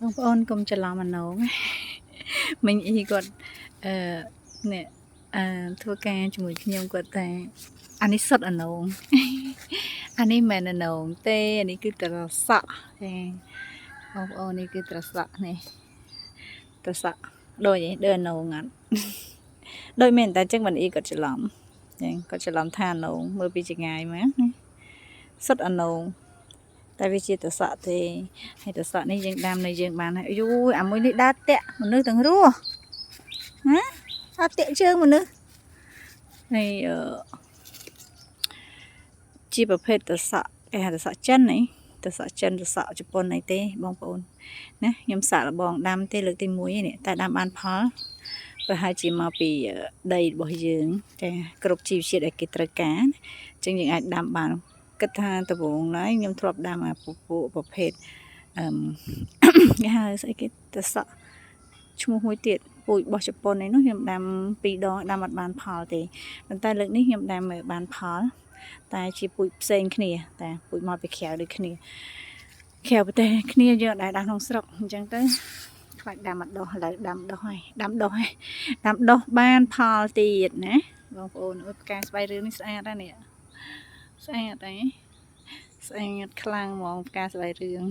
បងប្អូនកុំច្រឡំអាណងមិញអ៊ីគាត់នេះធ្វើការជាមួយខ្ញុំគាត់ថាអានេះសុទ្ធអាណងអានេះមិនអាណងទេអានេះគឺត្រសក់ទេបងប្អូននេះគឺត្រសក់នេះត្រសក់ដូចអាណងអត់ដូចមែនតែចឹងមិនអ៊ីគាត់ច្រឡំចឹងគាត់ច្រឡំថាអាណងមើលពីចងាយមកសុទ្ធអាណងតែវាជាត្រសក់ទេហើយត្រសក់នេះយើងដាំនៅយើងបានហើយយូអាមួយនេះដើរតាក់មនុស្សទាំងរស់ណាដើរតាក់ជើងមនុស្សហើយជាប្រភេទត្រសក់គេហៅត្រសក់ចិនហីត្រសក់ចិនត្រសក់ជប៉ុនអីទេបងប្អូនណាខ្ញុំសាក់លបងដាំទេលើកទី1នេះតែដាំបានផលប្រហែលជាមកពីដីរបស់យើងចាគ្រប់ជីវជាតិដែលគេត្រូវការអញ្ចឹងយើងអាចដាំបានគិតថាដំបូងឡើយខ្ញុំធ្លាប់ដាំអាពពួកប្រភេទគេហៅស្អីគេត្រសក់ឈ្មោះមួយទៀតពូជរបស់ជប៉ុនឯនោះខ្ញុំដាំ2 ដងដាំអត់បានផលទេប៉ុន្តែលើកនេះខ្ញុំដាំបានផលតែជាពូជផ្សេងគ្នាតែពូជមកពីក្រៅដូចគ្នាក្រៅប្រទេសគ្នាយើងអត់ដែលដាំក្នុងស្រុកអញ្ចឹងទៅខ្លាចដាំអត់ដុះឥឡូវដាំដុះហើយដាំដុះបានផលទៀតណាបងប្អូនអើយផ្កាស្បៃរឿងនេះស្អាតណាស់នេះស្អាតខ្លាំងហ្មងផ្កាស្បៃរឿង